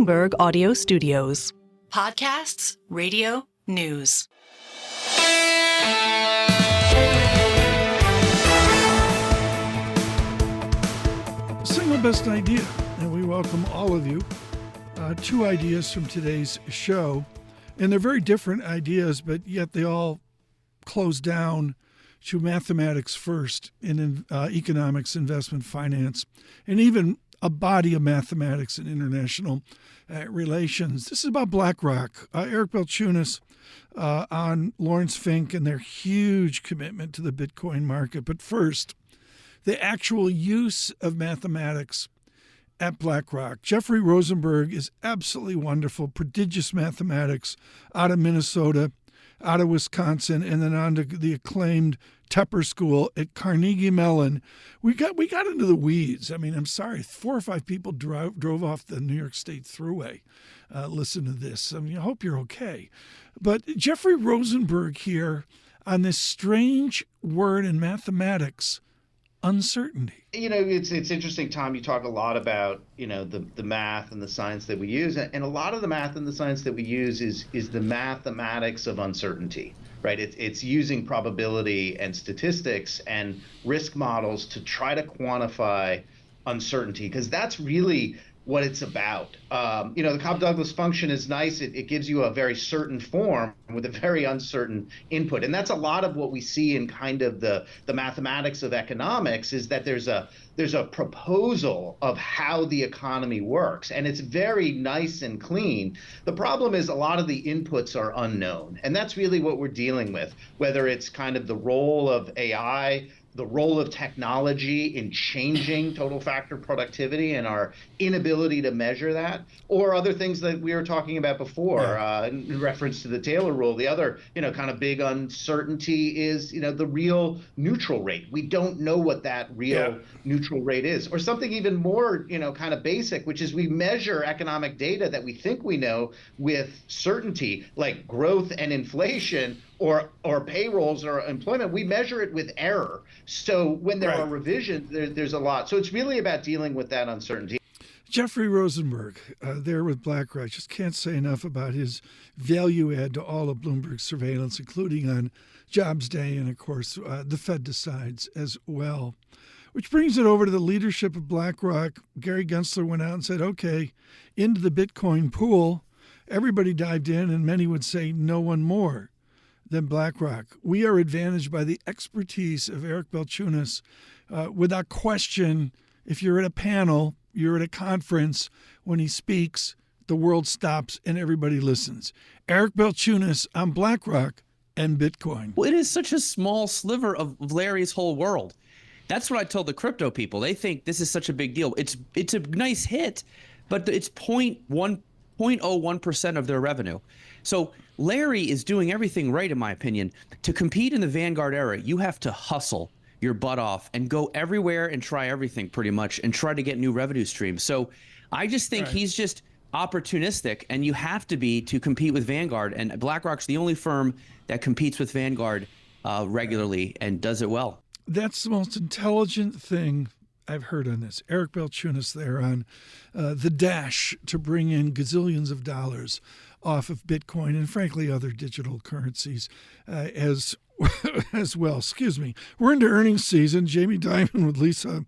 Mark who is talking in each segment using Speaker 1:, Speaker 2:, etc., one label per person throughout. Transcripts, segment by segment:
Speaker 1: Bloomberg Audio Studios.
Speaker 2: Podcasts, radio, news.
Speaker 3: Single best idea, and we welcome all of you. Two ideas from today's show, and they're very different ideas, but yet they all close down to mathematics first in economics, investment, finance, and even a body of mathematics and international relations. This is about BlackRock. Eric Balchunas on Lawrence Fink and their huge commitment to the Bitcoin market. But first, the actual use of mathematics at BlackRock. Jeffrey Rosenberg is absolutely wonderful, prodigious mathematics out of Minnesota, out of Wisconsin, and then on to the acclaimed Tepper School at Carnegie Mellon. We got into the weeds. I mean, I'm sorry, 4 or 5 people drove off the New York State Thruway. Listen to this. I mean, I hope you're okay. But Jeffrey Rosenberg here on this strange word in mathematics, uncertainty.
Speaker 4: You know, it's interesting, Tom. You talk a lot about, you know, the math and the science that we use, and a lot of the math and the science that we use is the mathematics of uncertainty, right? It's using probability and statistics and risk models to try to quantify uncertainty, because that's really what it's about. You know, the Cobb-Douglas function is nice. It gives you a very certain form with a very uncertain input. And that's a lot of what we see in kind of the mathematics of economics, is that there's a proposal of how the economy works. And it's very nice and clean. The problem is a lot of the inputs are unknown. And that's really what we're dealing with, whether it's kind of the role of AI, the role of technology in changing total factor productivity and our inability to measure that, or other things that we were talking about before, in reference to the Taylor rule. The other, you know, kind of big uncertainty is, you know, the real neutral rate. We don't know what that real neutral rate is, or something even more, you know, kind of basic, which is we measure economic data that we think we know with certainty, like growth and inflation, or payrolls or employment. We measure it with error. So when there are revisions, there's a lot. So it's really about dealing with that uncertainty.
Speaker 3: Jeffrey Rosenberg, there with BlackRock, just can't say enough about his value add to all of Bloomberg surveillance, including on Jobs Day and, of course, the Fed decides as well. Which brings it over to the leadership of BlackRock. Gary Gensler went out and said, okay, into the Bitcoin pool. Everybody dived in, and many would say no one more than BlackRock. We are advantaged by the expertise of Eric Balchunas. Without question, if you're at a panel, you're at a conference, when he speaks, the world stops and everybody listens. Eric Balchunas on BlackRock and Bitcoin.
Speaker 5: Well, it is such a small sliver of Larry's whole world. That's what I told the crypto people. They think this is such a big deal. It's a nice hit, but it's 0.01% of their revenue. So Larry is doing everything right, in my opinion. To compete in the Vanguard era, you have to hustle your butt off and go everywhere and try everything pretty much and try to get new revenue streams. So I just think he's just opportunistic, and you have to be to compete with Vanguard. And BlackRock's the only firm that competes with Vanguard regularly and does it well.
Speaker 3: That's the most intelligent thing I've heard on this. Eric Balchunas there on the dash to bring in gazillions of dollars off of Bitcoin and, frankly, other digital currencies as well. Excuse me. We're into earnings season. Jamie Dimon with Lisa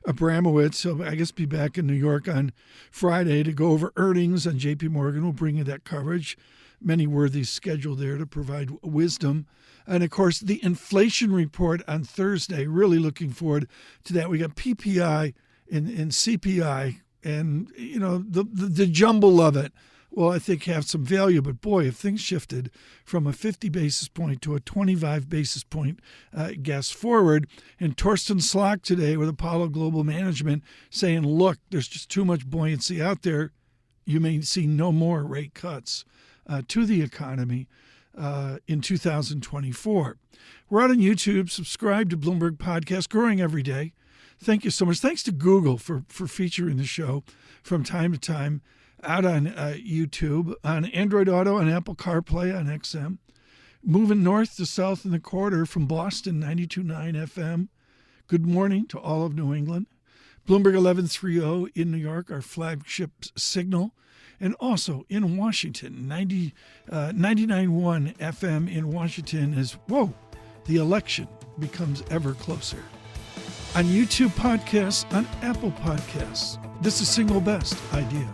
Speaker 3: Abramowitz. He'll, I guess, be back in New York on Friday to go over earnings, and JP Morgan will bring you that coverage. Many worthies scheduled there to provide wisdom. And, of course, the inflation report on Thursday. Really looking forward to that. We got PPI and CPI, and, you know, the jumble of it will, I think, have some value. But, boy, if things shifted from a 50 basis point to a 25 basis point guess forward, and Torsten Slok today with Apollo Global Management saying, look, there's just too much buoyancy out there. You may see no more rate cuts to the economy in 2024. We're out on YouTube. Subscribe to Bloomberg Podcast, growing every day. Thank you so much. Thanks to Google for featuring the show from time to time out on YouTube, on Android Auto, on Apple CarPlay, on XM. Moving north to south in the quarter from Boston, 92.9 FM. Good morning to all of New England. Bloomberg 1130 in New York, our flagship signal. And also in Washington, 99.1 FM in Washington is, the election becomes ever closer. On YouTube podcasts, on Apple Podcasts, this is Single Best Idea.